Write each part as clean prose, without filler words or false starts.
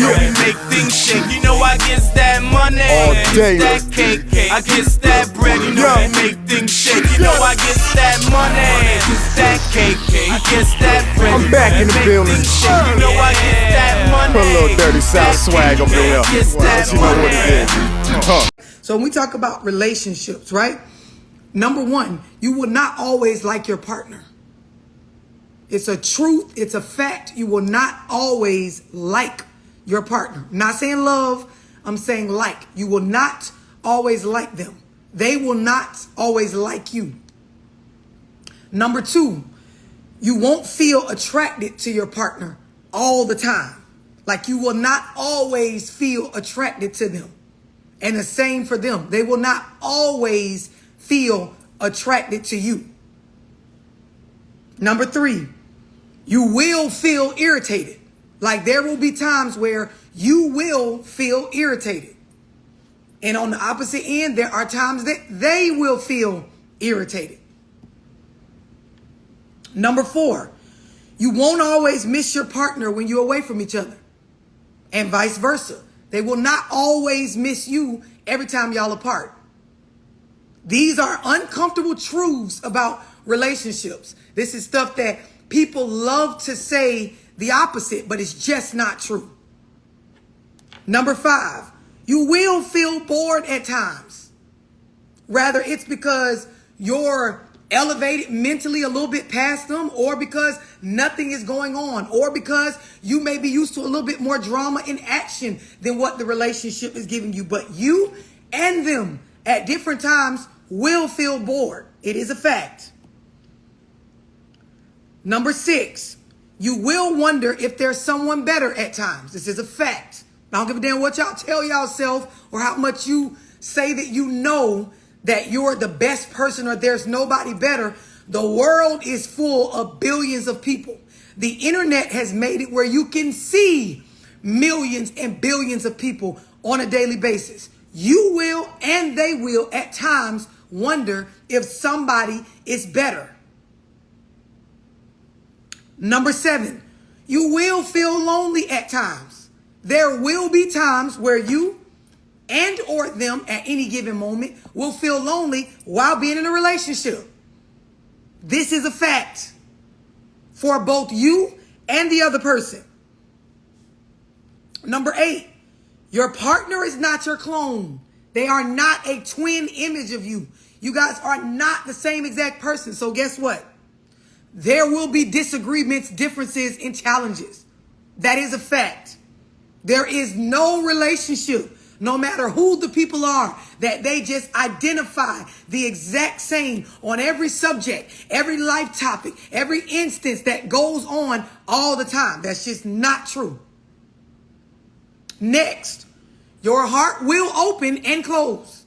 know we make things shake. You know I gets that money, all day. that cake, I gets that bread. You know we make things shake. You know I gets that money, that cake, I gets that bread. I'm back in the building. You know I get that money. Put a little dirty South swag up in here. Well, you know what it is. So when we talk about relationships, right? Number one, you will not always like your partner. It's a truth. It's a fact. You will not always like your partner. I'm not saying love. I'm saying like. You will not always like them. They will not always like you. Number two, you won't feel attracted to your partner all the time. Like you will not always feel attracted to them. And the same for them. They will not always feel attracted to you. Number three, you will feel irritated. Like there will be times where you will feel irritated. And on the opposite end, there are times that they will feel irritated. Number four, you won't always miss your partner when you're away from each other. And vice versa. They will not always miss you every time y'all apart. These are uncomfortable truths about relationships. This is stuff that people love to say the opposite, but it's just not true. Number five, you will feel bored at times. Rather, it's because you're elevated mentally a little bit past them, or because nothing is going on, or because you may be used to a little bit more drama and action than what the relationship is giving you. But you and them at different times will feel bored. It is a fact. Number six, you will wonder if there's someone better at times. This is a fact. I don't give a damn what y'all tell yourself or how much you say that you know that you're the best person or there's nobody better. The world is full of billions of people. The internet has made it where you can see millions and billions of people on a daily basis. You will and they will at times wonder if somebody is better. Number seven, you will feel lonely at times. There will be times where you and or them at any given moment will feel lonely while being in a relationship. This is a fact for both you and the other person. Number eight, your partner is not your clone. They are not a twin image of you. You guys are not the same exact person. So guess what? There will be disagreements, differences, and challenges. That is a fact. There is no relationship, no matter who the people are, that they just identify the exact same on every subject, every life topic, every instance that goes on all the time. That's just not true. Next, your heart will open and close.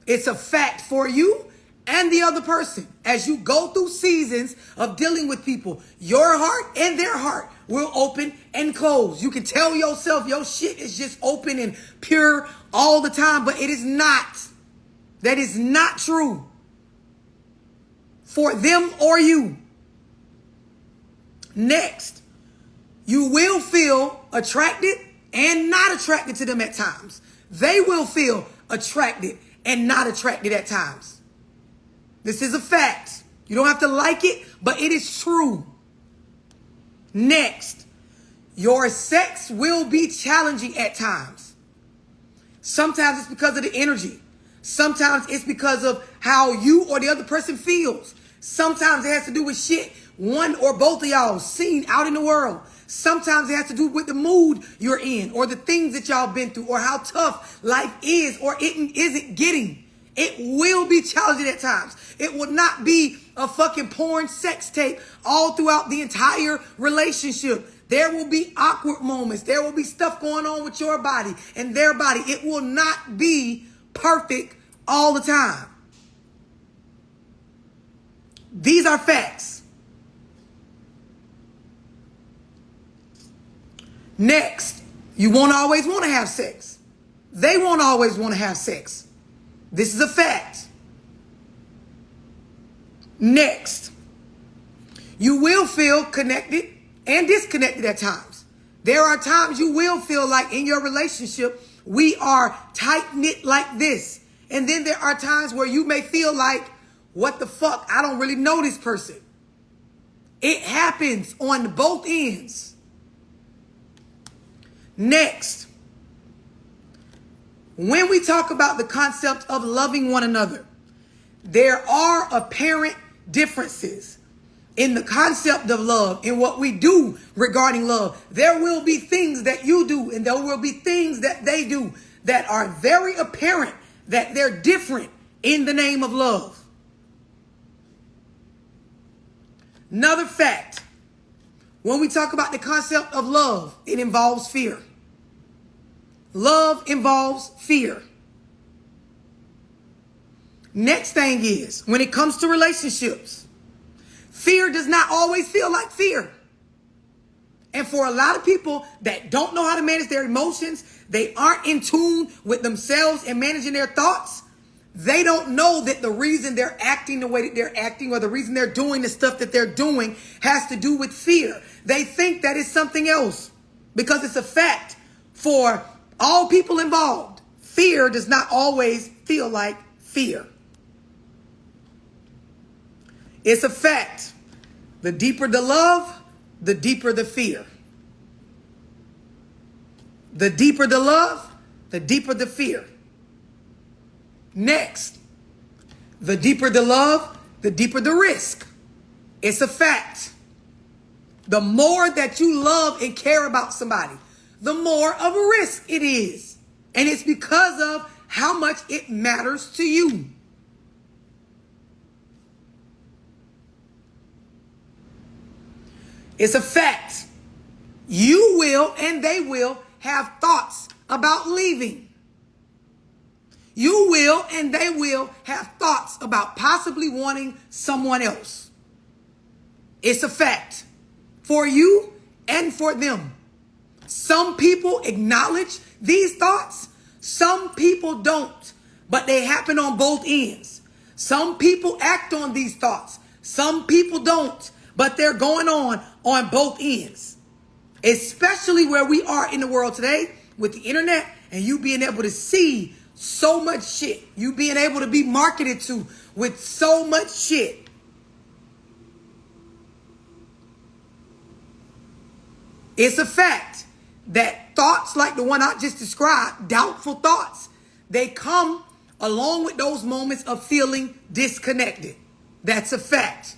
It's a fact for you and the other person. As you go through seasons of dealing with people, your heart and their heart will open and close. You can tell yourself your shit is just open and pure all the time, but it is not. That is not true for them or you. Next, you will feel attracted and not attracted to them at times. They will feel attracted and not attracted at times. This is a fact. You don't have to like it, but it is true. Next, your sex will be challenging at times. Sometimes it's because of the energy. Sometimes it's because of how you or the other person feels. Sometimes it has to do with shit one or both of y'all seen out in the world. Sometimes it has to do with the mood you're in, or the things that y'all been through, or how tough life is or it isn't getting. It will be challenging at times. It will not be a fucking porn sex tape all throughout the entire relationship. There will be awkward moments. There will be stuff going on with your body and their body. It will not be perfect all the time. These are facts. Next, you won't always want to have sex. They won't always want to have sex. This is a fact. Next, you will feel connected and disconnected at times. There are times you will feel like in your relationship, we are tight-knit like this. And then there are times where you may feel like, what the fuck? I don't really know this person. It happens on both ends. Next, when we talk about the concept of loving one another, there are apparent differences in the concept of love and what we do regarding love. There will be things that you do and there will be things that they do that are very apparent that they're different in the name of love. Another fact, when we talk about the concept of love, it involves fear. Love involves fear. Next thing is, when it comes to relationships, fear does not always feel like fear. And for a lot of people that don't know how to manage their emotions, they aren't in tune with themselves and managing their thoughts. They don't know that the reason they're acting the way that they're acting or the reason they're doing the stuff that they're doing has to do with fear. They think that it's something else because it's a fact for all people involved. Fear does not always feel like fear. It's a fact. The deeper the love, the deeper the fear. The deeper the love, the deeper the fear. Next, the deeper the love, the deeper the risk. It's a fact. The more that you love and care about somebody, the more of a risk it is. And it's because of how much it matters to you. It's a fact. You will and they will have thoughts about leaving. You will and they will have thoughts about possibly wanting someone else. It's a fact for you and for them. Some people acknowledge these thoughts. Some people don't, but they happen on both ends. Some people act on these thoughts. Some people don't, but they're going on both ends. Especially where we are in the world today with the internet and you being able to see so much shit. You being able to be marketed to with so much shit. It's a fact that thoughts like the one I just described, doubtful thoughts, they come along with those moments of feeling disconnected. That's a fact.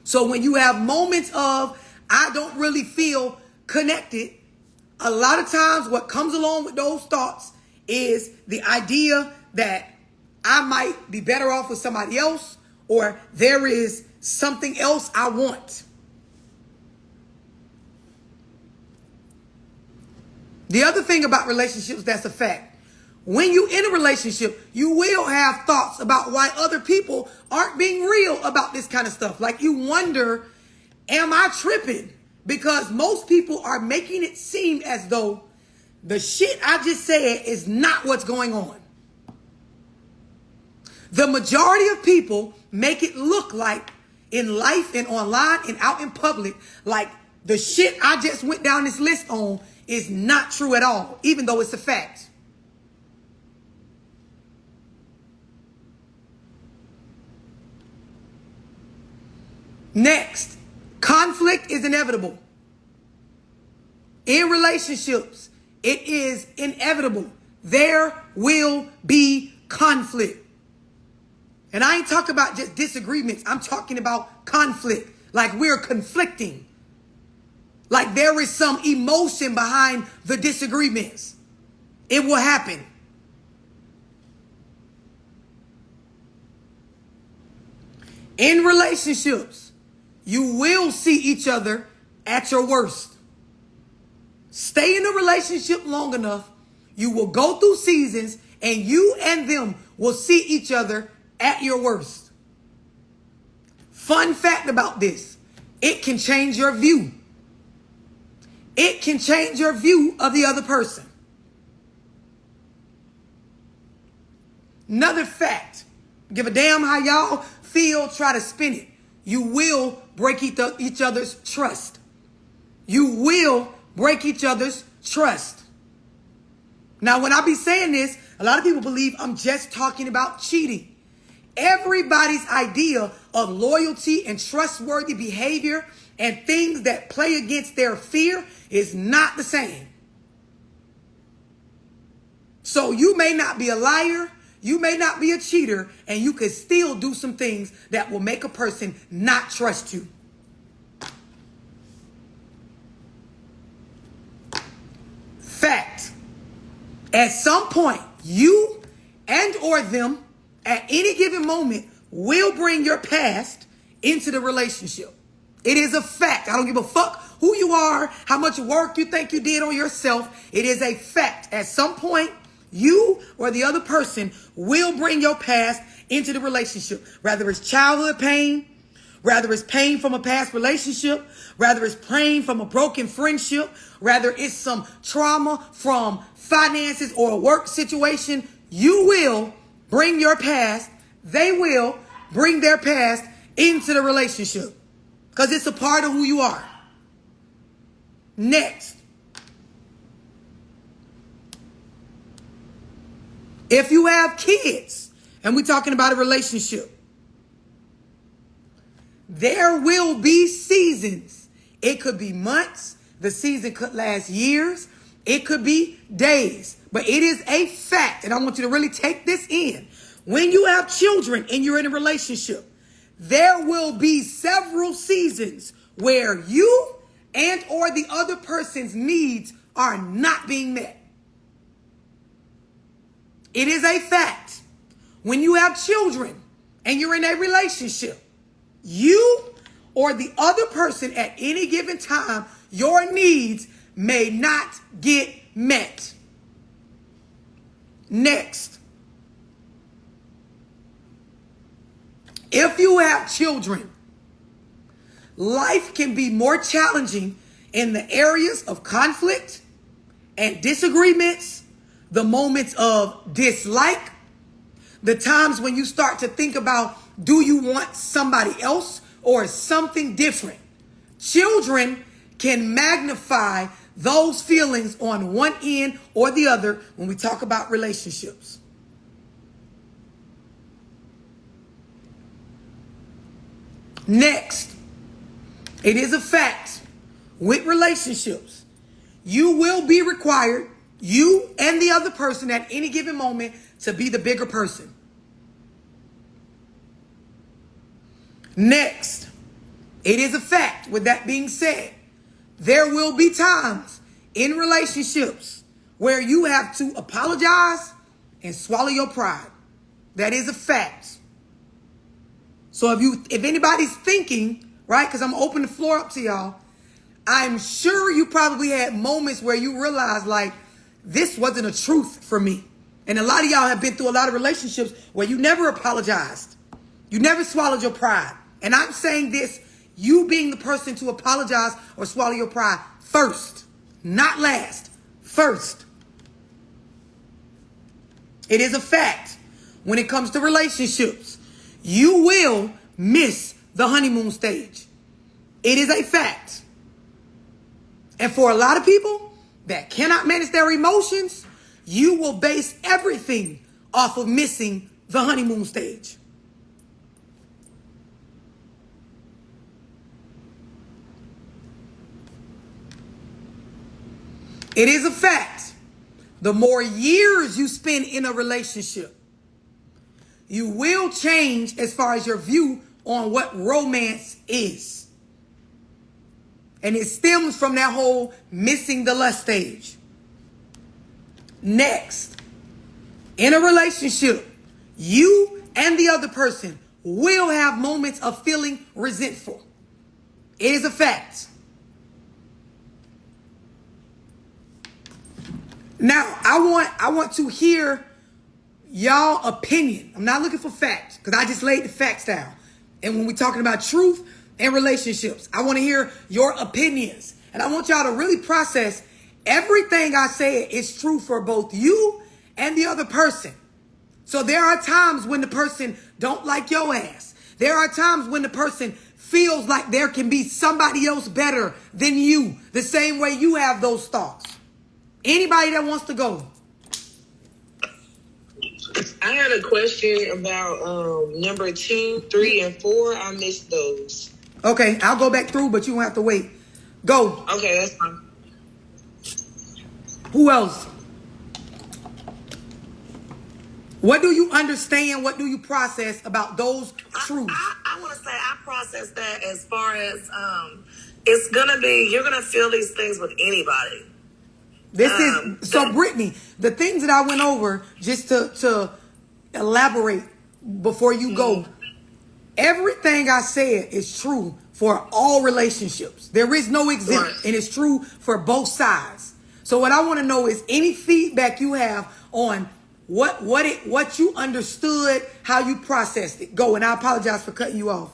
So when you have moments of, I don't really feel connected, a lot of times what comes along with those thoughts is the idea that I might be better off with somebody else or there is something else I want. The other thing about relationships that's a fact. When you in a relationship, you will have thoughts about why other people aren't being real about this kind of stuff. Like you wonder, am I tripping? Because most people are making it seem as though the shit I just said is not what's going on. The majority of people make it look like in life and online and out in public, like the shit I just went down this list on is not true at all, even though it's a fact. Next, conflict is inevitable. In relationships, it is inevitable. There will be conflict. And I ain't talking about just disagreements. I'm talking about conflict. Like we're conflicting. Like there is some emotion behind the disagreements. It will happen. In relationships, you will see each other at your worst. Stay in a relationship long enough, you will go through seasons and you and them will see each other at your worst. Fun fact about this, it can change your view. It can change your view of the other person. Another fact, give a damn how y'all feel, try to spin it. You will break each other's trust. You will break each other's trust. Now, when I be saying this, a lot of people believe I'm just talking about cheating. Everybody's idea of loyalty and trustworthy behavior and things that play against their fear is not the same. So you may not be a liar, you may not be a cheater, and you could still do some things that will make a person not trust you. Fact. At some point, you and or them at any given moment will bring your past into the relationship. It is a fact. I don't give a fuck who you are, how much work you think you did on yourself. It is a fact. At some point, you or the other person will bring your past into the relationship. Rather it's childhood pain, rather it's pain from a past relationship, rather it's pain from a broken friendship, rather it's some trauma from finances or a work situation. You will bring your past, they will bring their past into the relationship because it's a part of who you are. Next. If you have kids, and we're talking about a relationship, there will be seasons. It could be months. The season could last years. It could be days. But it is a fact, and I want you to really take this in. When you have children and you're in a relationship, there will be several seasons where you and or the other person's needs are not being met. It is a fact. When you have children and you're in a relationship, you or the other person at any given time, your needs may not get met. Next. If you have children, life can be more challenging in the areas of conflict and disagreements, the moments of dislike, the times when you start to think about, do you want somebody else or something different? Children can magnify those feelings on one end or the other when we talk about relationships. Next, it is a fact with relationships, you will be required, you and the other person at any given moment, to be the bigger person. Next, it is a fact, with that being said, there will be times in relationships where you have to apologize and swallow your pride. That is a fact. So if anybody's thinking, right, because I'm opening the floor up to y'all, I'm sure you probably had moments where you realized, like, this wasn't a truth for me. And a lot of y'all have been through a lot of relationships where you never apologized. You never swallowed your pride. And I'm saying this, you being the person to apologize or swallow your pride first, not last, first. It is a fact when it comes to relationships. You will miss the honeymoon stage. It is a fact. And for a lot of people that cannot manage their emotions, you will base everything off of missing the honeymoon stage. It is a fact. The more years you spend in a relationship, you will change as far as your view on what romance is. And it stems from that whole missing the lust stage. Next, in a relationship, you and the other person will have moments of feeling resentful. It is a fact. Now, I want to hear y'all opinion. I'm not looking for facts because I just laid the facts down. And when we're talking about truth and relationships, I want to hear your opinions. And I want y'all to really process everything I said is true for both you and the other person. So there are times when the person don't like your ass. There are times when the person feels like there can be somebody else better than you, the same way you have those thoughts. Anybody that wants to go? I had a question about number 2, 3, and 4. I missed those. Okay, I'll go back through, but you won't have to wait. Go. Okay, that's fine. Who else? What do you understand? What do you process about those truths? I want to say I process that as far as it's gonna be, you're gonna feel these things with anybody. This is so, Brittany, the things that I went over, just to elaborate before you go, everything I said is true for all relationships. There is no exempt, Right. and it's true for both sides. So what I want to know is any feedback you have on what you understood, how you processed it. Go, and I apologize for cutting you off.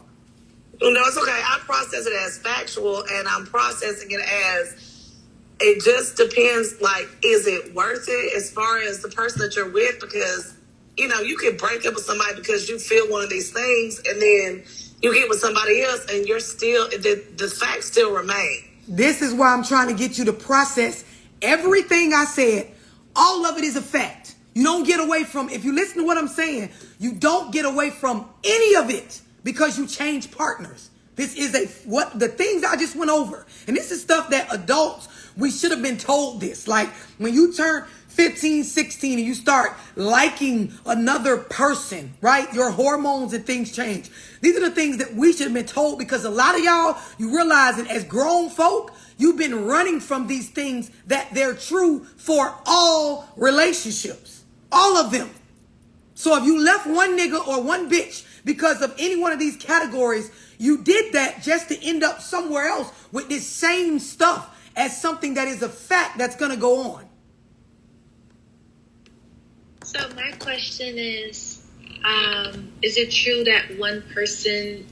No, it's okay. I process it as factual, and I'm processing it as it just depends. Like, is it worth it as far as the person that you're with? Because, you know, you could break up with somebody because you feel one of these things, and then you get with somebody else, and you're still, the facts still remain. This is why I'm trying to get you to process everything I said. All of it is a fact. You don't get away from, if you listen to what I'm saying, you don't get away from any of it because you change partners. This is the things I just went over. And this is stuff that adults, we should have been told this. Like when you turn 15, 16 and you start liking another person, right? Your hormones and things change. These are the things that we should have been told, because a lot of y'all, you realizing as grown folk, you've been running from these things that they're true for all relationships. All of them. So if you left one nigga or one bitch because of any one of these categories, you did that just to end up somewhere else with this same stuff as something that is a fact that's going to go on. So my question is it true that one person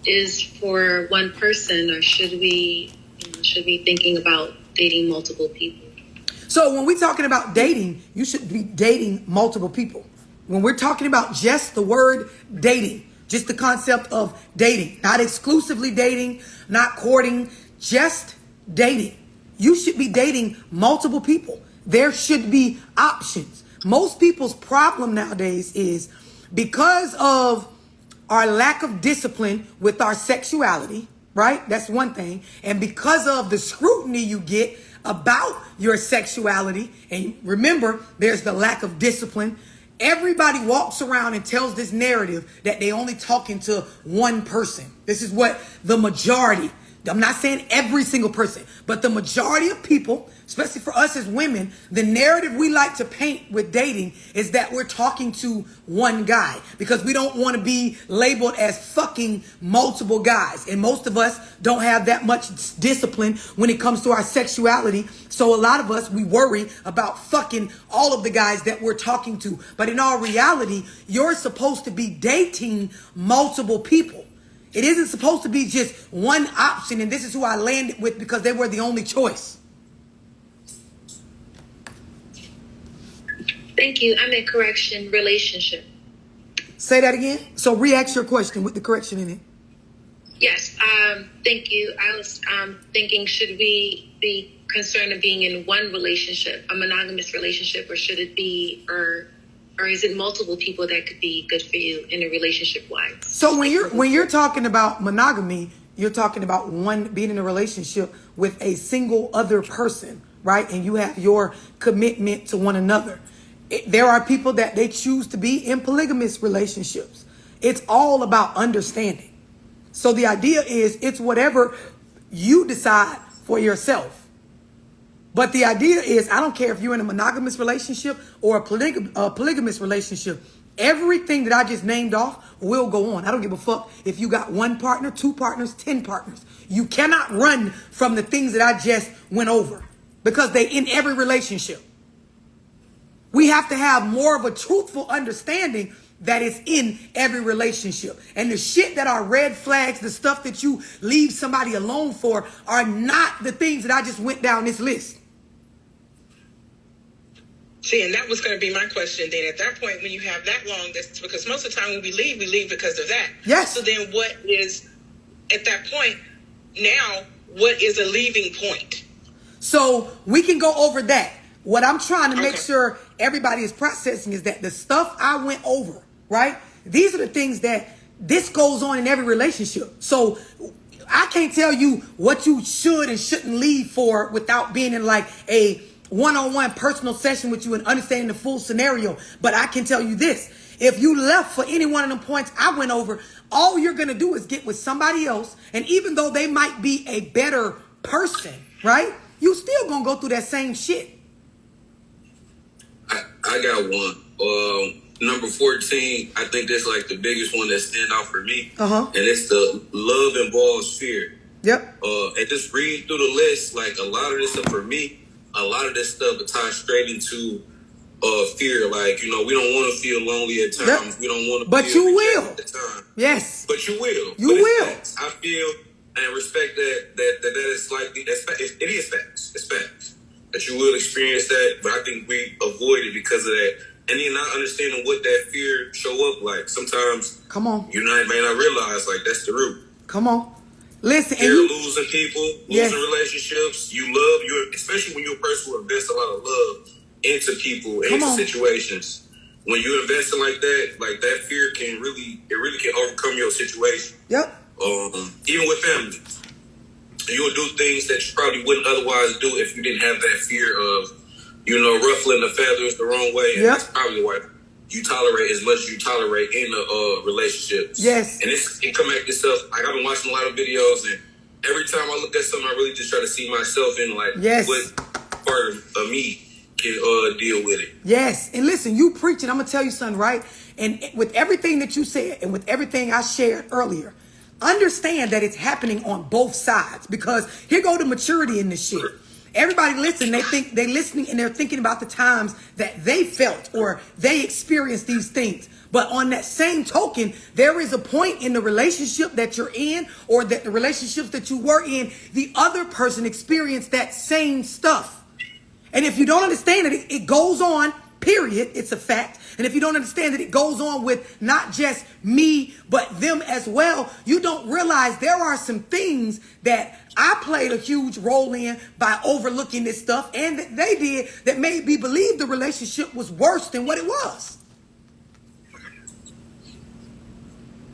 is for one person, or should we be thinking about dating multiple people? So when we're talking about dating, you should be dating multiple people. When we're talking about just the word dating, just the concept of dating, not exclusively dating, not courting, just dating. You should be dating multiple people. There should be options. Most people's problem nowadays is because of our lack of discipline with our sexuality, right? That's one thing. And because of the scrutiny you get about your sexuality, and remember, there's the lack of discipline. Everybody walks around and tells this narrative that they only talking to one person. This is what the majority, I'm not saying every single person, but the majority of people, especially for us as women, the narrative we like to paint with dating is that we're talking to one guy because we don't want to be labeled as fucking multiple guys. And most of us don't have that much discipline when it comes to our sexuality. So a lot of us, we worry about fucking all of the guys that we're talking to. But in all reality, you're supposed to be dating multiple people. It isn't supposed to be just one option, and this is who I landed with because they were the only choice. Thank you. I'm in correction, relationship. Say that again. So re-ask your question with the correction in it. Yes. Thank you. I was thinking, should we be concerned of being in one relationship, a monogamous relationship, or should it be, or is it multiple people that could be good for you in a relationship wise? So when you're talking about monogamy, you're talking about one being in a relationship with a single other person, right? And you have your commitment to one another. There are people that they choose to be in polygamous relationships. It's all about understanding. So the idea is it's whatever you decide for yourself. But the idea is, I don't care if you're in a monogamous relationship or a polygamous relationship. Everything that I just named off will go on. I don't give a fuck if you got one partner, 2 partners, 10 partners. You cannot run from the things that I just went over because they in every relationship. We have to have more of a truthful understanding that is in every relationship. And the shit that are red flags, the stuff that you leave somebody alone for, are not the things that I just went down this list. See, and that was going to be my question then. At that point, when you have that long distance, because most of the time when we leave because of that. Yes. So then what is, at that point, now what is a leaving point? So we can go over that. What I'm trying to make Okay. sure everybody is processing is that the stuff I went over, right? These are the things that this goes on in every relationship. So I can't tell you what you should and shouldn't leave for without being in like a one-on-one personal session with you and understanding the full scenario. But I can tell you this. If you left for any one of them points I went over, all you're going to do is get with somebody else. And even though they might be a better person, right? You still going to go through that same shit. I got one. Number 14, I think that's like the biggest one that stand out for me. And it's the love involves fear. Yep. And just read through the list, like a lot of this stuff for me, a lot of this stuff ties straight into fear. Like, you know, we don't want to feel lonely at times. Yep. We don't want to But feel you will. at the time. Yes. But you will. You but will. Facts. I feel and respect that is slightly, it is facts. It's facts. That you will experience that, but I think we avoid it because of that. And then not understanding what that fear show up like. Sometimes Come on. you may not realize like that's the root. Come on. Listen, Fear and losing people, Yes. losing relationships. You love you, especially when you're a person who invests a lot of love into people, Come into on. situations. When you invest in like that fear can really can overcome your situation. Yep. Even with family. You'll do things that you probably wouldn't otherwise do if you didn't have that fear of, you know, ruffling the feathers the wrong way. And Yep. that's probably why you tolerate as much as you tolerate in a relationship. Yes. And it come back to stuff. Like I've been watching a lot of videos, and every time I look at something, I really just try to see myself in like Yes. what part of me can deal with it. Yes. And listen, you preaching, I'm going to tell you something, right? And with everything that you said and with everything I shared earlier, understand that it's happening on both sides, because here go the maturity in this shit. Everybody listen, they listening and they're thinking about the times that they felt or they experienced these things. But on that same token, there is a point in the relationship that you're in or that the relationships that you were in, the other person experienced that same stuff. And if you don't understand it, it goes on, period. It's a fact. And if you don't understand that it goes on with not just me, but them as well, you don't realize there are some things that I played a huge role in by overlooking this stuff, and that they did that made me believe the relationship was worse than what it was.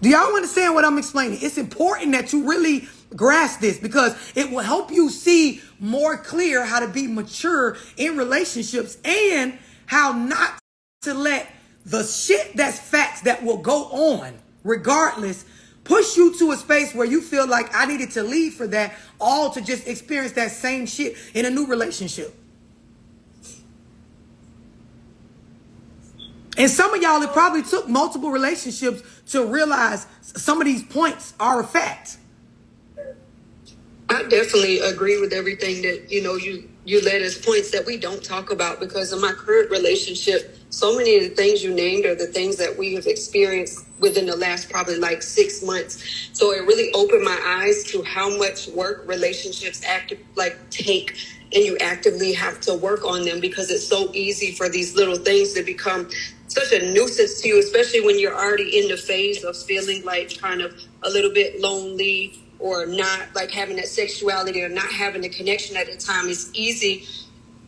Do y'all understand what I'm explaining? It's important that you really grasp this, because it will help you see more clear how to be mature in relationships and how not to let the shit that's facts that will go on regardless push you to a space where you feel like I needed to leave for that, all to just experience that same shit in a new relationship. And some of y'all, it probably took multiple relationships to realize some of these points are a fact. I definitely agree with everything that, you know, you led as points that we don't talk about, because in my current relationship, so many of the things you named are the things that we have experienced within the last probably like 6 months. So it really opened my eyes to how much work relationships take, and you actively have to work on them, because it's so easy for these little things to become such a nuisance to you, especially when you're already in the phase of feeling like kind of a little bit lonely, or not like having that sexuality, or not having the connection at the time. It's easy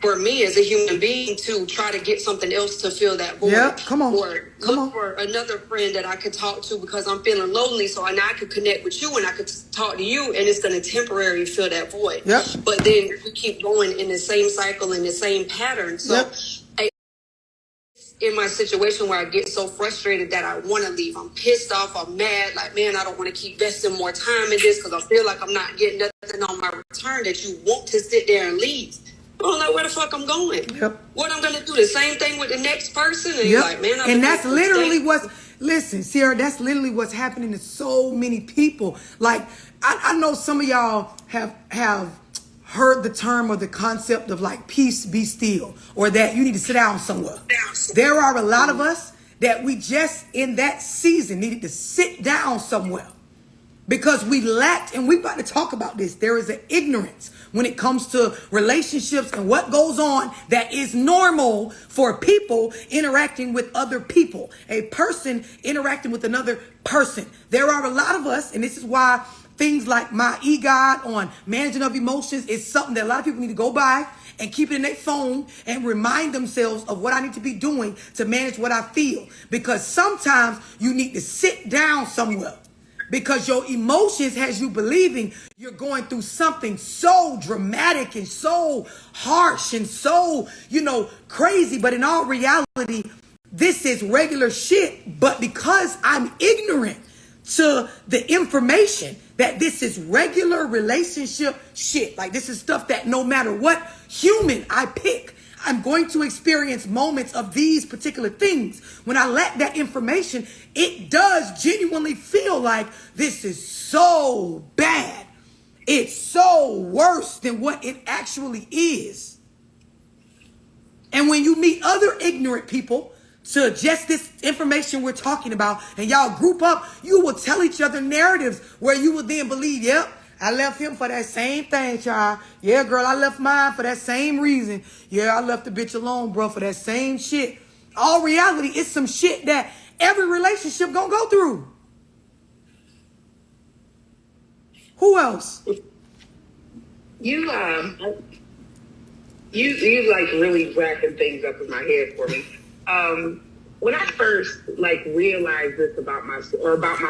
for me as a human being to try to get something else to fill that void. Yeah, come on. Or look for another friend that I could talk to because I'm feeling lonely, so I know I could connect with you and I could talk to you, and it's going to temporarily fill that void. Yep. But then we keep going in the same cycle, in the same pattern. So Yep. in my situation where I get so frustrated that I want to leave. I'm pissed off. I'm mad. Like, man, I don't want to keep investing more time in this because I feel like I'm not getting nothing on my return, that you want to sit there and leave. I don't know where the fuck I'm going. Yep. What I'm going to do, the same thing with the next person? And you're like, man, and that's literally what's, listen, Sierra, that's literally what's happening to so many people. Like, I know some of y'all have heard the term or the concept of like peace be still, or that you need to sit down somewhere. There are a lot of us that we just in that season needed to sit down somewhere because we lacked, and we're about to talk about this. There is an ignorance when it comes to relationships and what goes on that is normal for people interacting with other people, a person interacting with another person. There are a lot of us, and this is why things like my EGOD on managing of emotions is something that a lot of people need to go by and keep it in their phone and remind themselves of what I need to be doing to manage what I feel. Because sometimes you need to sit down somewhere because your emotions has you believing you're going through something so dramatic and so harsh and so, crazy. But in all reality, this is regular shit. But because I'm ignorant to the information that this is regular relationship shit, like this is stuff that no matter what human I pick, I'm going to experience moments of these particular things. When I lack that information, it does genuinely feel like this is so bad. It's so worse than what it actually is. And when you meet other ignorant people to just this information we're talking about, and y'all group up, you will tell each other narratives where you will then believe, yep, I left him for that same thing, child. Yeah, girl, I left mine for that same reason. Yeah, I left the bitch alone, bro, for that same shit. All reality is some shit that every relationship gonna go through. Who else? You like really racking things up in my head for me. When I first realized this about my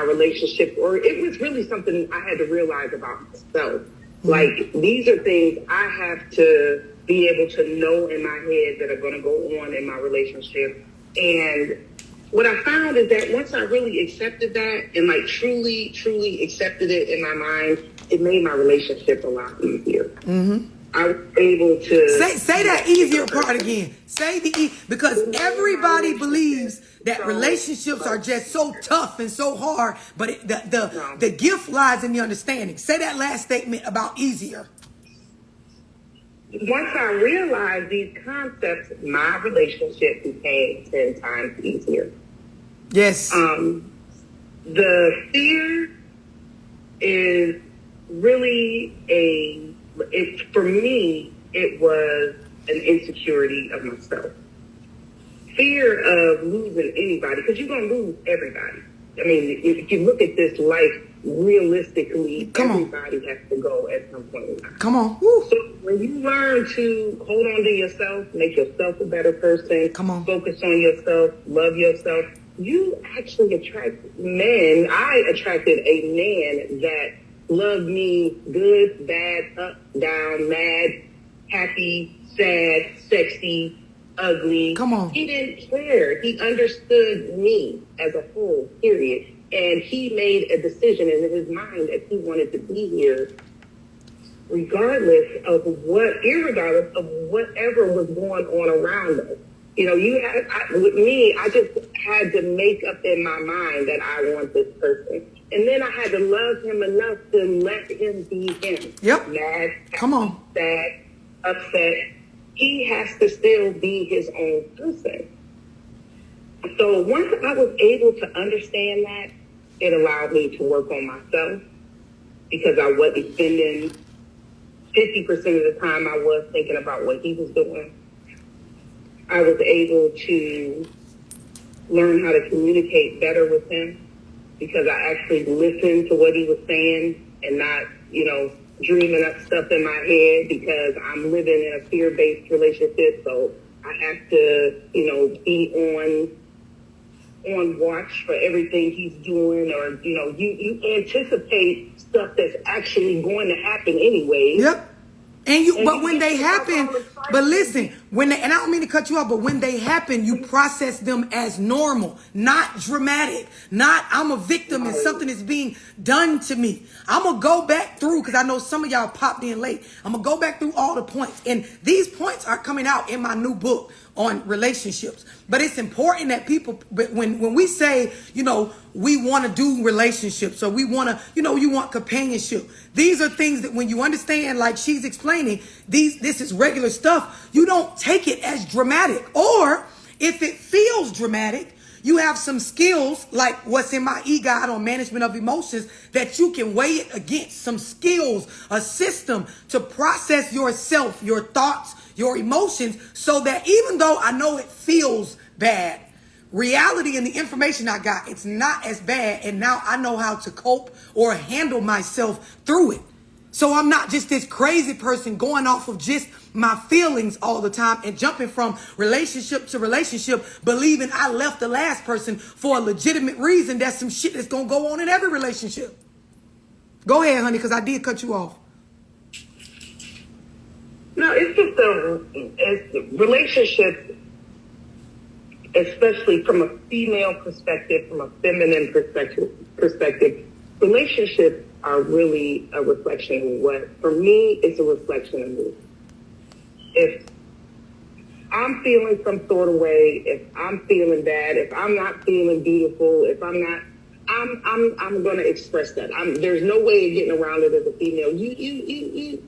relationship, or it was really something I had to realize about myself. Like, these are things I have to be able to know in my head that are going to go on in my relationship. And what I found is that once I really accepted that and truly accepted it in my mind, it made my relationship a lot easier. Mm-hmm. I was able to say that easier part again. Say the because everybody believes that relationships are just so tough and so hard, but the gift lies in the understanding. Say that last statement about easier. Once I realized these concepts, my relationship became 10 times easier. Yes. The fear is really for me, it was an insecurity of myself. Fear of losing anybody, because you're going to lose everybody. I mean, if you look at this life realistically, everybody has to go at some point in time. Come on. Woo. So when you learn to hold on to yourself, make yourself a better person, focus on yourself, love yourself, you actually attract men. I attracted a man that loved me good, bad, up, down, mad, happy, sad, sexy, ugly. Come on. He didn't care. He understood me as a whole, period. And he made a decision in his mind that he wanted to be here irregardless of whatever was going on around us. With me, I just had to make up in my mind that I want this person. And then I had to love him enough to let him be him. Yep. Mad, Come sad, upset. He has to still be his own person. So once I was able to understand that, it allowed me to work on myself because I wasn't spending 50% of the time I was thinking about what he was doing. I was able to learn how to communicate better with him because I actually listened to what he was saying and not, dreaming up stuff in my head because I'm living in a fear-based relationship. So I have to, be on watch for everything he's doing, or, you anticipate stuff that's actually going to happen anyway. Yep. But when they happen, but listen, and I don't mean to cut you off, but when they happen, you process them as normal, not dramatic, not I'm a victim and something is being done to me. I'm going to go back through, because I know some of y'all popped in late. I'm going to go back through all the points. And these points are coming out in my new book on relationships. But it's important that people, when we say, we want to do relationships, or we want to, you want companionship. These are things that when you understand, like she's explaining, this is regular stuff. You don't take it as dramatic. Or if it feels dramatic, you have some skills like what's in my EGOD on management of emotions that you can weigh it against. Some skills, a system to process yourself, your thoughts, your emotions, so that even though I know it feels bad, reality and the information I got, it's not as bad. And now I know how to cope or handle myself through it. So I'm not just this crazy person going off of just my feelings all the time and jumping from relationship to relationship, believing I left the last person for a legitimate reason. That's some shit that's going to go on in every relationship. Go ahead, honey, because I did cut you off. No, it's just relationships, especially from a female perspective, from a feminine perspective, relationships are really a reflection of what, for me, it's a reflection of me. If I'm feeling some sort of way, if I'm feeling bad, if I'm not feeling beautiful, if I'm not, I'm going to express that. There's no way of getting around it as a female. You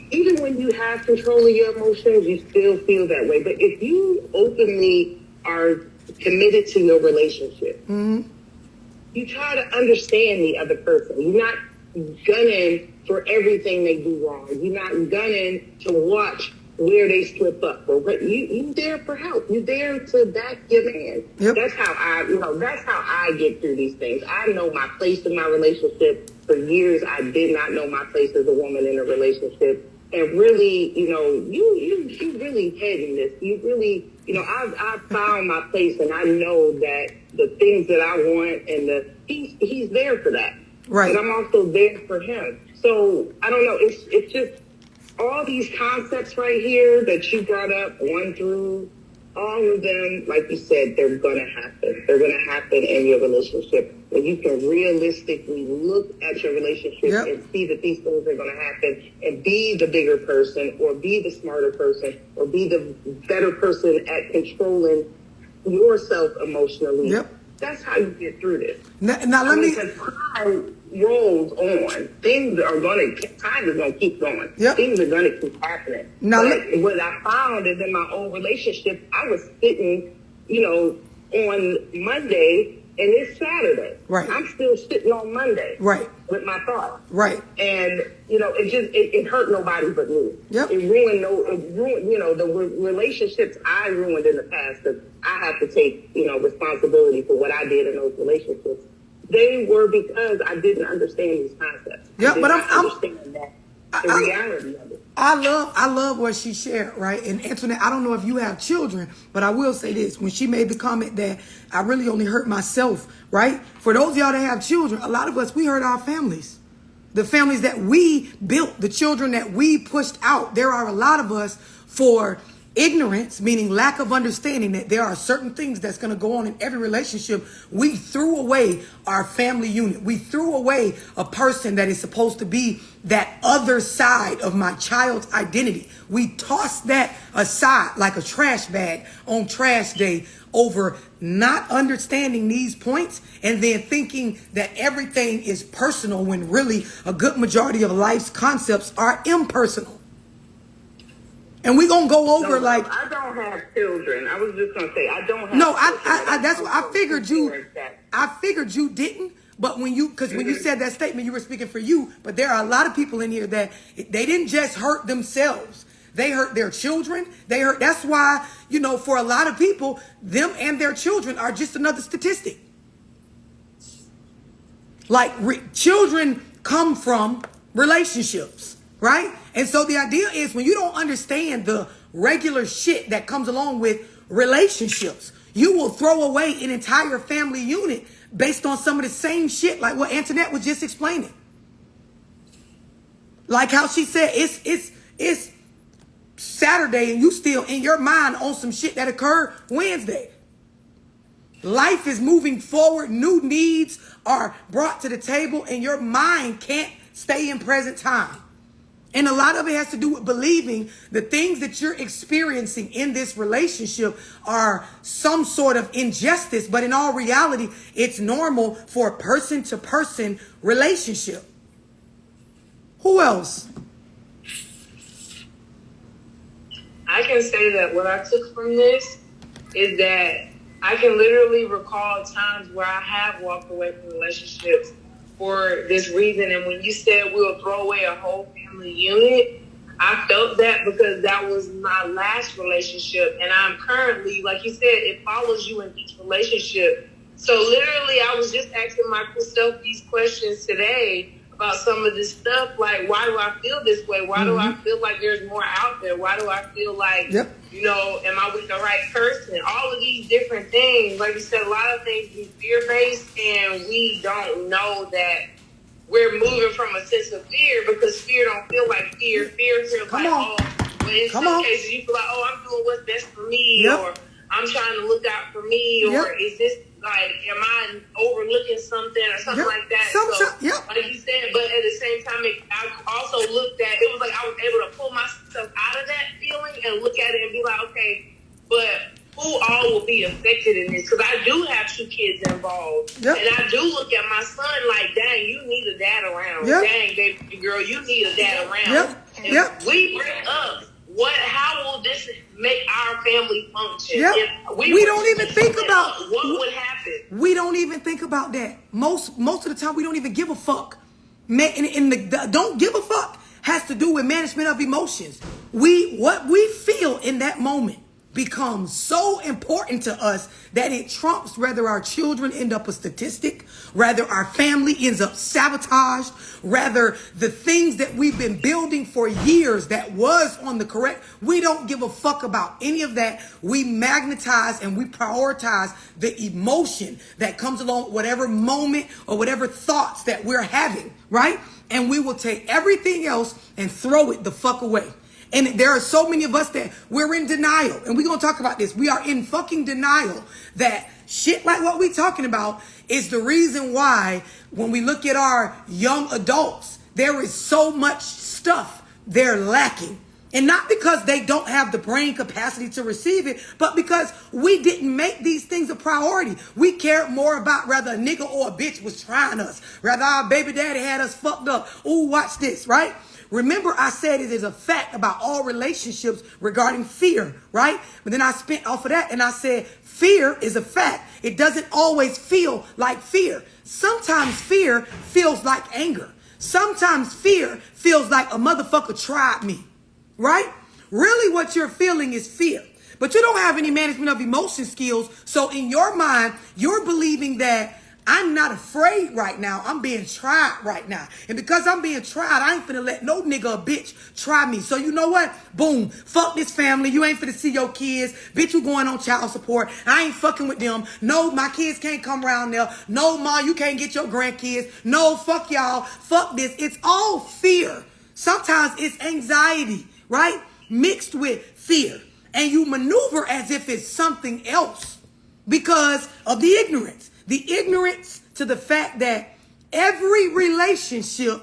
even when you have control of your emotions, you still feel that way. But if you openly are committed to your relationship, you try to understand the other person. You're not gunning for everything they do wrong. You're not gunning to watch where they slip up. You there for help. You there to back your man. Yep. That's how I get through these things. I know my place in my relationship. For years, I did not know my place as a woman in a relationship. And really, you really heading this. You really, I found my place, and I know that the things that I want, and he's there for that. Right. But I'm also there for him. So I don't know. It's just all these concepts right here that you brought up, 1 through, all of them, like you said, they're going to happen. They're going to happen in your relationship. When you can realistically look at your relationship and see that these things are going to happen, and be the bigger person, or be the smarter person, or be the better person at controlling yourself emotionally. Yep. That's how you get through this. Now let me. Because time rolls on. Time is going to keep going. Yep. Things are going to keep happening. Now, but what I found is in my own relationship, I was sitting, on Monday, and it's Saturday. Right. I'm still sitting on Monday. Right. With my thoughts. Right. And, it hurt nobody but me. Yep. It ruined, the relationships I ruined in the past, because I have to take, responsibility for what I did in those relationships. They were because I didn't understand these concepts. Yeah, but the reality of it. I love what she shared, right? And Antoinette, I don't know if you have children, but I will say this. When she made the comment that I really only hurt myself, right? For those of y'all that have children, a lot of us, we hurt our families. The families that we built, the children that we pushed out. There are a lot of us, for ignorance, meaning lack of understanding that there are certain things that's going to go on in every relationship. We threw away our family unit. We threw away a person that is supposed to be that other side of my child's identity. We tossed that aside like a trash bag on trash day over not understanding these points, and then thinking that everything is personal when really a good majority of life's concepts are impersonal. And we're going to go over I don't have children. I was just going to say, I don't have children. No, that's what I figured you didn't. But when you said that statement, you were speaking for you. But there are a lot of people in here that they didn't just hurt themselves. They hurt their children. That's why, for a lot of people, them and their children are just another statistic. Children come from relationships, right? And so the idea is, when you don't understand the regular shit that comes along with relationships, you will throw away an entire family unit based on some of the same shit, like what Antoinette was just explaining. Like how she said, it's Saturday and you still in your mind on some shit that occurred Wednesday. Life is moving forward. New needs are brought to the table, and your mind can't stay in present time. And a lot of it has to do with believing the things that you're experiencing in this relationship are some sort of injustice. But in all reality, it's normal for a person-to-person relationship. Who else? I can say that what I took from this is that I can literally recall times where I have walked away from relationships for this reason. And when you said we'll throw away a whole family unit, I felt that because that was my last relationship, and I'm currently, like you said, it follows you in each relationship. So literally, I was just asking myself these questions today about some of this stuff, like, why do I feel this way? Why do I feel like there's more out there? Why do I feel like, you know, am I with the right person? All of these different things. Like you said, a lot of things be fear-based, and we don't know that we're moving from a sense of fear, because fear don't feel like fear. Fear feels like, oh, well, in some cases you feel like, oh, I'm doing what's best for me, or I'm trying to look out for me, or is this, like, am I overlooking something or something like that? So, like you said, but at the same time, I also looked at, it was like I was able to pull myself out of that feeling and look at it and be like, okay, but who all will be affected in this? Because I do have 2 kids involved. And I do look at my son like, dang, you need a dad around. Dang, baby girl, you need a dad around. If we break up, how will this make our family function? If we don't even think about what would happen. We don't even think about that. Most of the time, we don't even give a fuck. And the don't give a fuck has to do with management of emotions. What we feel in that moment becomes so important to us that it trumps whether our children end up a statistic, whether our family ends up sabotaged, rather the things that we've been building for years that was on the correct. We don't give a fuck about any of that. We magnetize and we prioritize the emotion that comes along with whatever moment or whatever thoughts that we're having, right? And we will take everything else and throw it the fuck away. And there are so many of us that we're in denial. And we're going to talk about this. We are in fucking denial that shit like what we're talking about is the reason why when we look at our young adults, there is so much stuff they're lacking. And not because they don't have the brain capacity to receive it, but because we didn't make these things a priority. We cared more about whether a nigga or a bitch was trying us, rather our baby daddy had us fucked up. Ooh, watch this, right? Remember, I said it is a fact about all relationships regarding fear, right? But then I spent off of that and I said, fear is a fact. It doesn't always feel like fear. Sometimes fear feels like anger. Sometimes fear feels like a motherfucker tried me, right? Really what you're feeling is fear. But you don't have any management of emotion skills. So in your mind, you're believing that I'm not afraid right now. I'm being tried right now. And because I'm being tried, I ain't finna let no nigga or bitch try me. So you know what? Boom. Fuck this family. You ain't finna see your kids. Bitch, you going on child support. I ain't fucking with them. No, my kids can't come around there. No, ma, you can't get your grandkids. No, fuck y'all. Fuck this. It's all fear. Sometimes it's anxiety, right? Mixed with fear. And you maneuver as if it's something else because of the ignorance. The ignorance to the fact that every relationship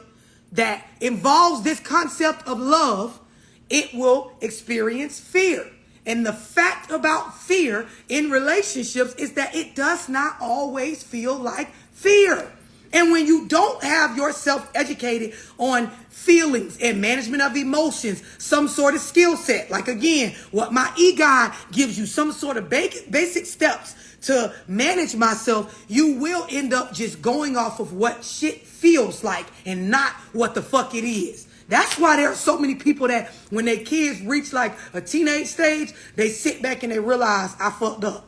that involves this concept of love, it will experience fear. And the fact about fear in relationships is that it does not always feel like fear. And when you don't have yourself educated on feelings and management of emotions, some sort of skill set, like again, what my e-guide gives you, some sort of basic steps to manage myself, you will end up just going off of what shit feels like and not what the fuck it is. That's why there are so many people that when their kids reach like a teenage stage, they sit back and they realize I fucked up.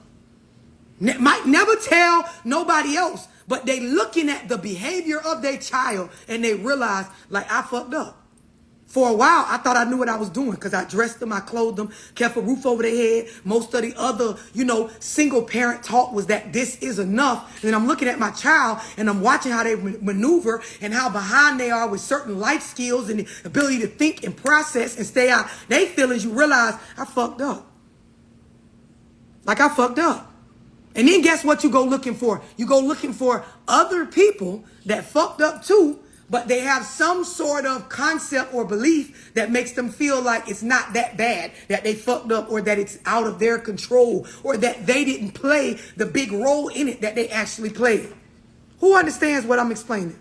Might never tell nobody else, but they looking at the behavior of their child and they realize like I fucked up. For a while, I thought I knew what I was doing because I dressed them, I clothed them, kept a roof over their head. Most of the other, single parent talk was that this is enough. And then I'm looking at my child and I'm watching how they maneuver and how behind they are with certain life skills and the ability to think and process and stay out their feelings. You realize I fucked up. Like I fucked up. And then guess what you go looking for? You go looking for other people that fucked up too, but they have some sort of concept or belief that makes them feel like it's not that bad, that they fucked up or that it's out of their control or that they didn't play the big role in it that they actually played. Who understands what I'm explaining?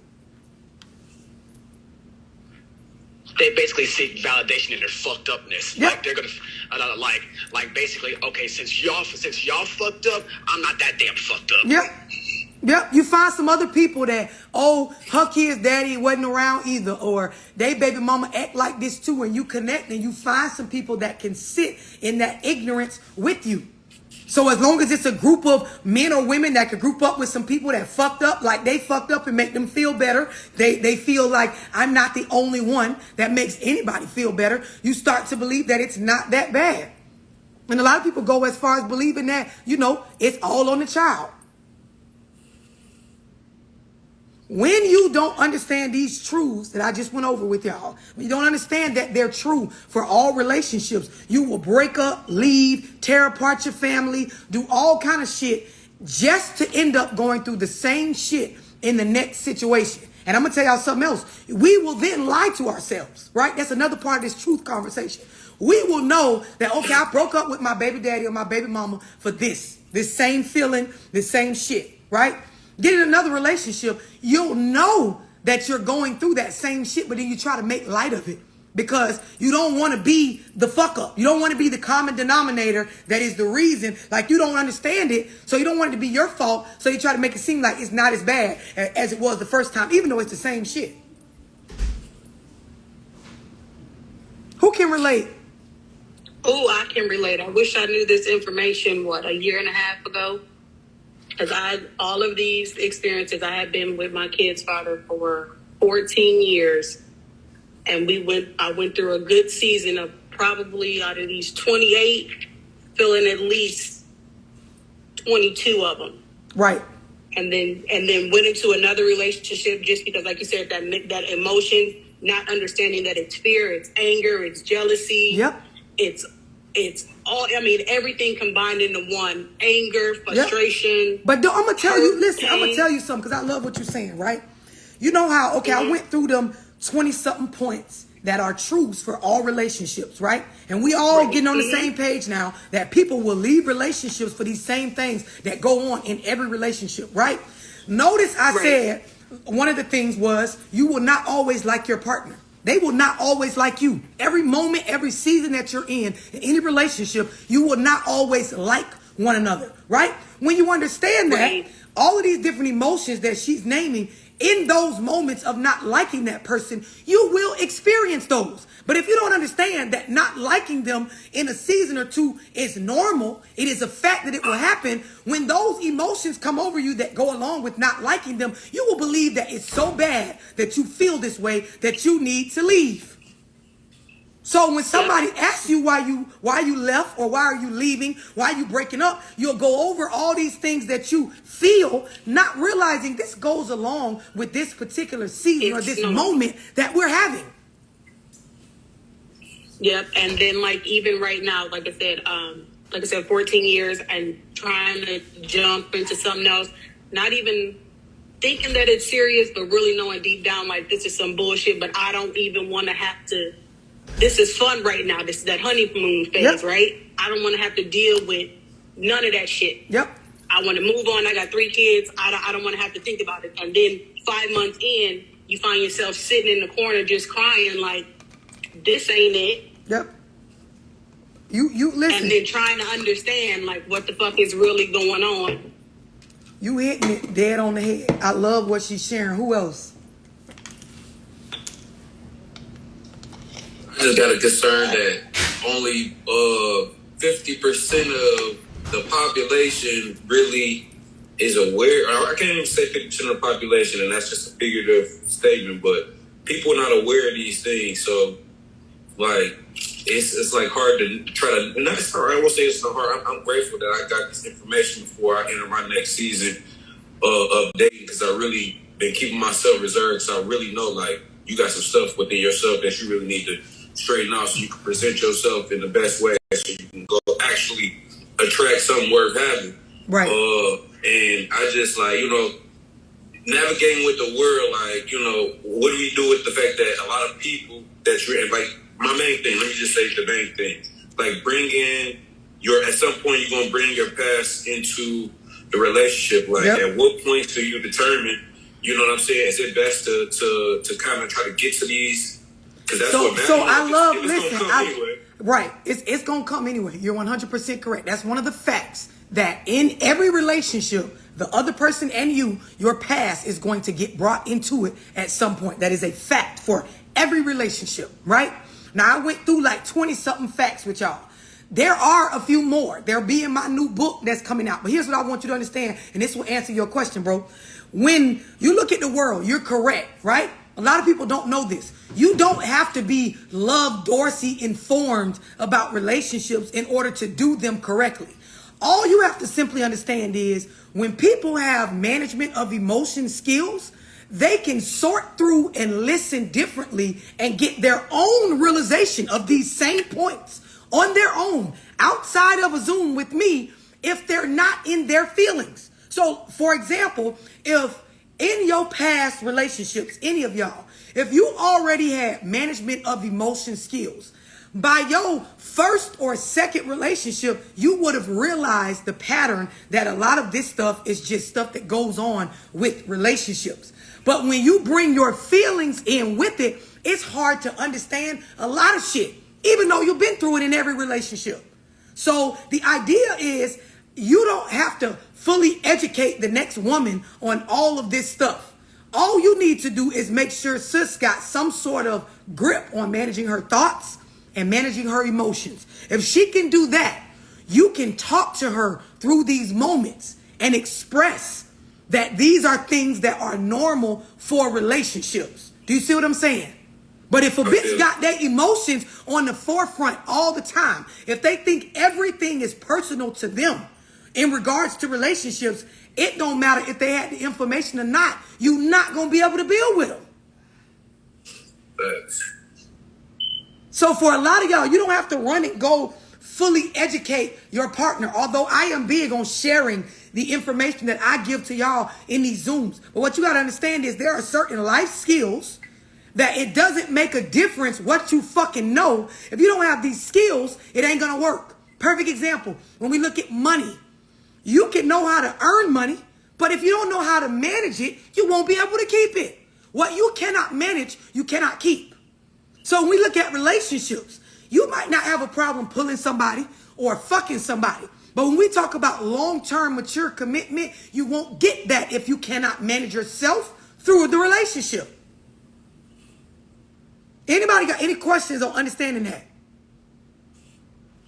They basically seek validation in their fucked upness. Yep. Like they're gonna, like basically, okay, since y'all fucked up, I'm not that damn fucked up. Yep. Yep, you find some other people that, oh, her kid's daddy wasn't around either, or they baby mama act like this too, and you connect and you find some people that can sit in that ignorance with you. So as long as it's a group of men or women that can group up with some people that fucked up like they fucked up and make them feel better, they feel like I'm not the only one that makes anybody feel better, you start to believe that it's not that bad. And a lot of people go as far as believing that, you know, it's all on the child. When you don't understand these truths that I just went over with y'all, when you don't understand that they're true for all relationships, you will break up, leave, tear apart your family, do all kind of shit just to end up going through the same shit in the next situation. And I'm going to tell y'all something else. We will then lie to ourselves, right? That's another part of this truth conversation. We will know that, okay, I broke up with my baby daddy or my baby mama for this same feeling, this same shit, right? Get in another relationship, you'll know that you're going through that same shit, but then you try to make light of it because you don't want to be the fuck up. You don't want to be the common denominator that is the reason. Like, you don't understand it, so you don't want it to be your fault, so you try to make it seem like it's not as bad as it was the first time, even though it's the same shit. Who can relate? Oh, I can relate. I wish I knew this information, a year and a half ago? Because all of these experiences, I had been with my kid's father for 14 years. And I went through a good season of probably out of these 28, feeling at least 22 of them. Right. And then went into another relationship just because, like you said, that emotion, not understanding that it's fear, it's anger, it's jealousy. Yep. It's all, I mean, everything combined into one. Anger, frustration. Yep. But I'm going to tell you, listen, pain. I'm going to tell you something because I love what you're saying, right? You know how, okay, I went through them 20-something points that are truths for all relationships, right? And we all getting on the same page now that people will leave relationships for these same things that go on in every relationship, right? Notice I said one of the things was you will not always like your partner. They will not always like you. Every moment, every season that you're in any relationship, you will not always like one another, right? When you understand that, all of these different emotions that she's naming, in those moments of not liking that person, you will experience those. But if you don't understand that not liking them in a season or two is normal, it is a fact that it will happen. When those emotions come over you that go along with not liking them, you will believe that it's so bad that you feel this way that you need to leave. So when somebody asks you why you left or why are you leaving, why are you breaking up, you'll go over all these things that you feel, not realizing this goes along with this particular season or this moment that we're having. Yep. And then even right now, like I said, 14 years and trying to jump into something else, not even thinking that it's serious, but really knowing deep down, like, this is some bullshit, but I don't even want to have to. This is fun right now. This is that honeymoon phase, right? I don't want to have to deal with none of that shit. Yep. I want to move on. I got 3 kids. I don't want to have to think about it. And then 5 months in, you find yourself sitting in the corner just crying like, this ain't it. Yep. You listen. And then trying to understand, like, what the fuck is really going on. You hitting it dead on the head. I love what she's sharing. Who else? I just got a concern that only 50% of the population really is aware. I can't even say 50% of the population, and that's just a figurative statement, but people are not aware of these things. So, like, it's like hard to try to, not hard, I won't say it's not hard. I'm grateful that I got this information before I enter my next season of dating, because I really been keeping myself reserved, so I really know, like, you got some stuff within yourself that you really need to straighten out so you can present yourself in the best way so you can go actually attract something worth having. Right. And I just, like, navigating with the world, like, what do we do with the fact that a lot of people that you're in, like, my main thing, let me just say the main thing, like, bring in at some point you're going to bring your past into the relationship. Like, at what point do you determine, you know what I'm saying, is it best to kind of try to get to these? Because that's what matters. So I love, listen, right, it's going to come anyway. You're 100% correct. That's one of the facts that in every relationship, the other person and you, your past is going to get brought into it at some point. That is a fact for every relationship, right? Now, I went through like 20-something facts with y'all. There are a few more. They'll be in my new book that's coming out. But here's what I want you to understand, and this will answer your question, bro. When you look at the world, you're correct, right? A lot of people don't know this. You don't have to be Love Dorsey informed about relationships in order to do them correctly. All you have to simply understand is when people have management of emotion skills, they can sort through and listen differently and get their own realization of these same points on their own outside of a Zoom with me if they're not in their feelings. So, for example, if in your past relationships, any of y'all, if you already had management of emotion skills, by your first or second relationship, you would have realized the pattern that a lot of this stuff is just stuff that goes on with relationships. But when you bring your feelings in with it, it's hard to understand a lot of shit, even though you've been through it in every relationship. So the idea is you don't have to fully educate the next woman on all of this stuff. All you need to do is make sure sis got some sort of grip on managing her thoughts and managing her emotions. If she can do that, you can talk to her through these moments and express that these are things that are normal for relationships. Do you see what I'm saying? But if a bitch got their emotions on the forefront all the time, if they think everything is personal to them in regards to relationships, it don't matter if they had the information or not. You're not going to be able to build with them. So for a lot of y'all, you don't have to run and go fully educate your partner. Although I am big on sharing the information that I give to y'all in these Zooms. But what you got to understand is there are certain life skills that it doesn't make a difference what you fucking know. If you don't have these skills, it ain't going to work. Perfect example. When we look at money, you can know how to earn money, but if you don't know how to manage it, you won't be able to keep it. What you cannot manage, you cannot keep. So when we look at relationships, you might not have a problem pulling somebody or fucking somebody. But when we talk about long-term mature commitment, you won't get that if you cannot manage yourself through the relationship. Anybody got any questions on understanding that?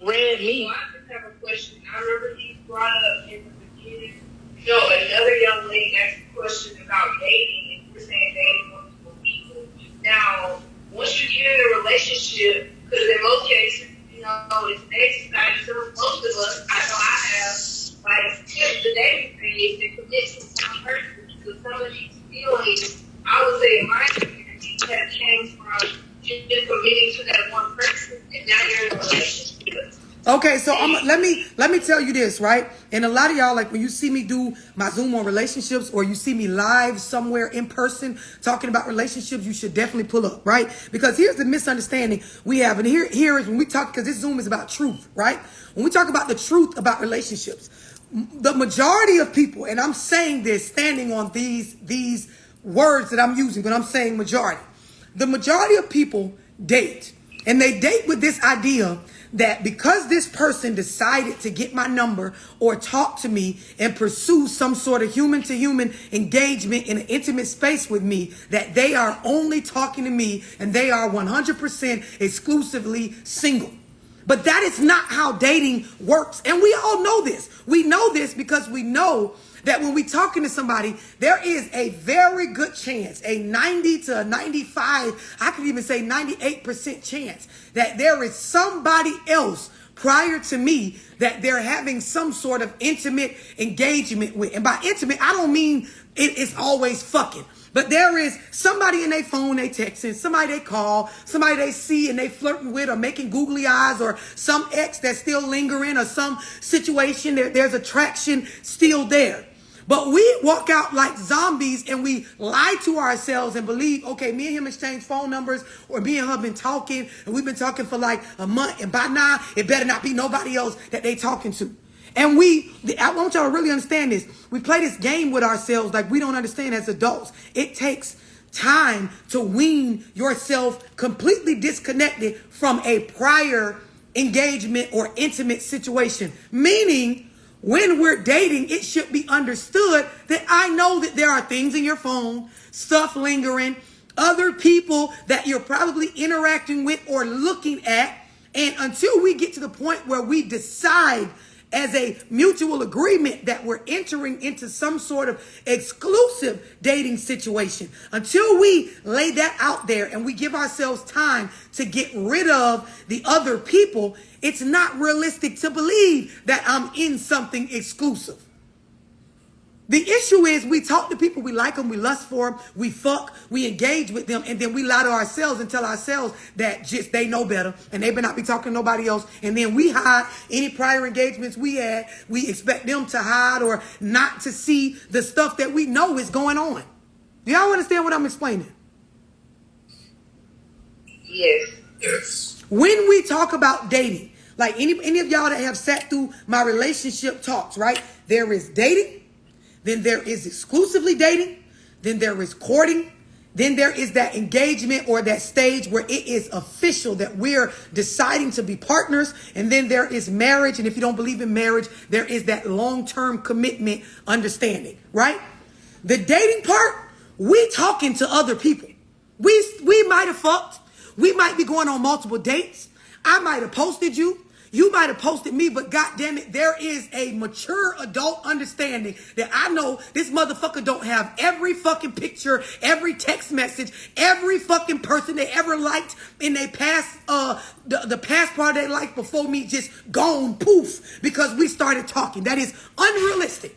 Red meat. I just have a question. I remember you brought up in the beginning, another young lady asked a question about dating, and you were saying dating multiple people. Now, once you get in a relationship, because in most cases, it's an exercise for most of us. I know I have, like, tipped the dating phase and commit to one person. Because some of these feelings, I would say, in my experience, have changed from just committing to that one person, and now you're in a relationship. Okay, so let me tell you this, right? And a lot of y'all, like when you see me do my Zoom on relationships or you see me live somewhere in person talking about relationships, you should definitely pull up, right? Because here's the misunderstanding we have. And here is when we talk, because this Zoom is about truth, right? When we talk about the truth about relationships, the majority of people, and I'm saying this standing on these words that I'm using, but I'm saying majority. The majority of people date, and they date with this idea that because this person decided to get my number or talk to me and pursue some sort of human-to-human engagement in an intimate space with me, that they are only talking to me and they are 100% exclusively single. But that is not how dating works. And we all know this. We know this because we know that when we're talking to somebody, there is a very good chance, a 90 to 95, I could even say 98% chance that there is somebody else prior to me that they're having some sort of intimate engagement with. And by intimate, I don't mean it's always fucking. But there is somebody in their phone they texting, somebody they call, somebody they see and they flirting with or making googly eyes, or some ex that's still lingering, or some situation there's attraction still there. But we walk out like zombies and we lie to ourselves and believe, okay, me and him exchange phone numbers, or me and her been talking and we've been talking for like a month, and by now it better not be nobody else that they talking to. And I want y'all to really understand this. We play this game with ourselves like we don't understand as adults. It takes time to wean yourself completely disconnected from a prior engagement or intimate situation. Meaning, When we're dating, it should be understood that I know that there are things in your phone, stuff lingering, other people that you're probably interacting with or looking at. And until we get to the point where we decide as a mutual agreement that we're entering into some sort of exclusive dating situation, until we lay that out there and we give ourselves time to get rid of the other people, it's not realistic to believe that I'm in something exclusive. The issue is we talk to people, we like them, we lust for them, we fuck, we engage with them, and then we lie to ourselves and tell ourselves that just they know better and they better not be talking to nobody else. And then we hide any prior engagements we had. We expect them to hide or not to see the stuff that we know is going on. Do y'all understand what I'm explaining? Yes. Yes. When we talk about dating, like any of y'all that have sat through my relationship talks, right? There is dating. Then there is exclusively dating. Then there is courting. Then there is that engagement or that stage where it is official that we're deciding to be partners. And then there is marriage. And if you don't believe in marriage, there is that long-term commitment understanding, right? The dating part, we talking to other people. We might have fucked. We might be going on multiple dates. I might have posted you. You might have posted me, but goddamn it, there is a mature adult understanding that I know this motherfucker don't have every fucking picture, every text message, every fucking person they ever liked in their past, the past part of their life before me just gone poof because we started talking. That is unrealistic.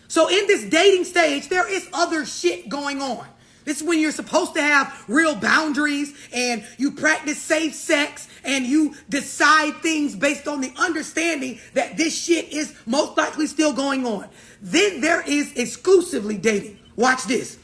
So in this dating stage, there is other shit going on. This is when you're supposed to have real boundaries and you practice safe sex and you decide things based on the understanding that this shit is most likely still going on. Then there is exclusively dating. Watch this.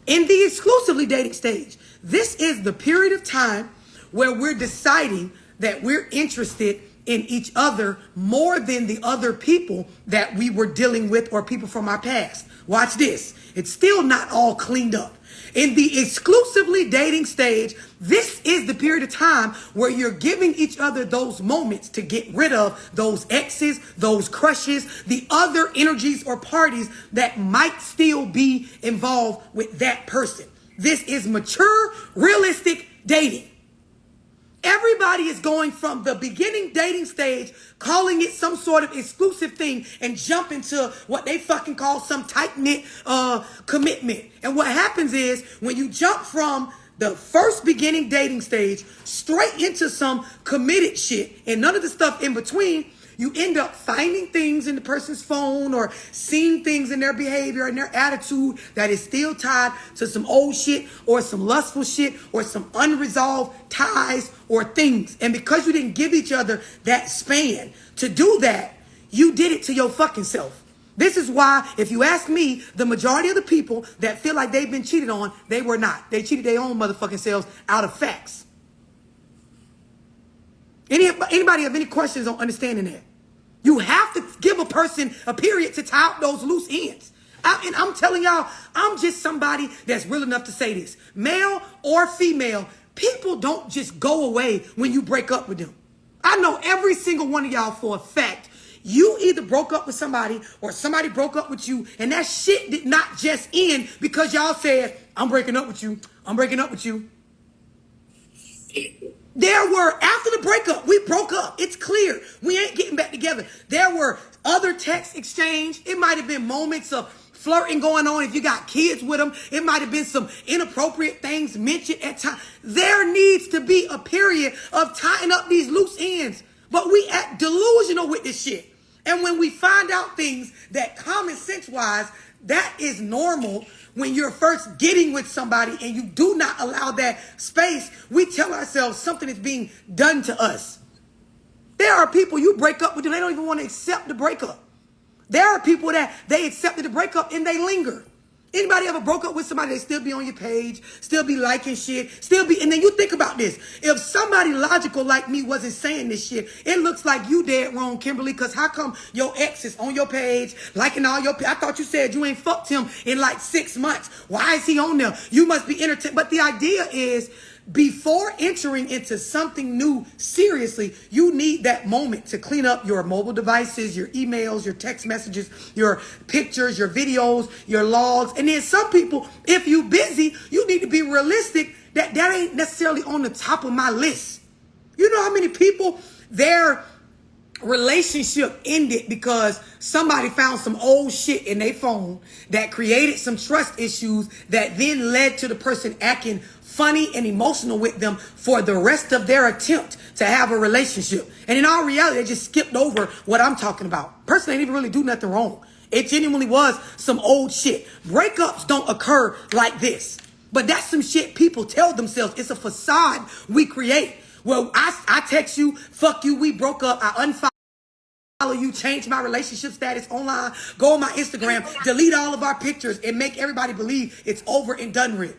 In the exclusively dating stage, this is the period of time where we're deciding that we're interested in each other more than the other people that we were dealing with or people from our past. Watch this. It's still not all cleaned up. In the exclusively dating stage, this is the period of time where you're giving each other those moments to get rid of those exes, those crushes, the other energies or parties that might still be involved with that person. This is mature, realistic dating. Everybody is going from the beginning dating stage, calling it some sort of exclusive thing and jump into what they fucking call some tight-knit commitment. And what happens is when you jump from the first beginning dating stage straight into some committed shit and none of the stuff in between, you end up finding things in the person's phone or seeing things in their behavior and their attitude that is still tied to some old shit or some lustful shit or some unresolved ties or things. And because you didn't give each other that span to do that, you did it to your fucking self. This is why, if you ask me, the majority of the people that feel like they've been cheated on, they were not. They cheated their own motherfucking selves out of facts. Anybody have any questions on understanding that? You have to give a person a period to tie up those loose ends. And I'm telling y'all, I'm just somebody that's real enough to say this. Male or female, people don't just go away when you break up with them. I know every single one of y'all for a fact. You either broke up with somebody or somebody broke up with you. And that shit did not just end because y'all said, I'm breaking up with you. I'm breaking up with you. There were, after the breakup, we broke up. It's clear. We ain't getting back together. There were other texts exchanged. It might have been moments of flirting going on if you got kids with them. It might have been some inappropriate things mentioned at times. There needs to be a period of tying up these loose ends. But we act delusional with this shit. And when we find out things that common sense wise, that is normal. When you're first getting with somebody and you do not allow that space, we tell ourselves something is being done to us. There are people you break up with and they don't even want to accept the breakup. There are people that they accepted the breakup and they linger. Anybody ever broke up with somebody, they still be on your page, still be liking shit, and then you think about this. If somebody logical like me wasn't saying this shit, it looks like you dead wrong, Kimberly, because how come your ex is on your page, liking all your, I thought you said you ain't fucked him in like 6 months. Why is he on there? You must be entertained. But the idea is Before entering into something new seriously, you need that moment to clean up your mobile devices, your emails, your text messages, your pictures, your videos, your logs. And then some people, if you busy, you need to be realistic that ain't necessarily on the top of my list. You know how many people their relationship ended because somebody found some old shit in their phone that created some trust issues that then led to the person acting funny and emotional with them for the rest of their attempt to have a relationship. And in all reality, they just skipped over what I'm talking about. Person ain't even really do nothing wrong. It genuinely was some old shit. Breakups don't occur like this. But that's some shit people tell themselves. It's a facade we create. Well, I text you, fuck you, we broke up, I unfollow you, change my relationship status online, go on my Instagram, delete all of our pictures, and make everybody believe it's over and done with.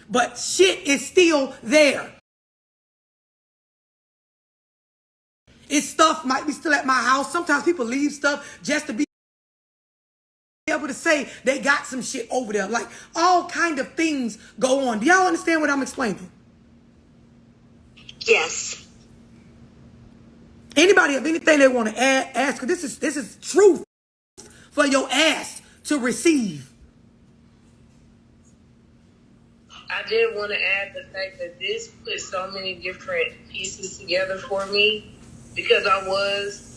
But shit is still there. It's stuff might be still at my house. Sometimes people leave stuff just to be able to say they got some shit over there. Like all kind of things go on. Do y'all understand what I'm explaining? Yes. Anybody have anything they want to ask? This is truth for your ass to receive. I did want to add the fact that this put so many different pieces together for me because I was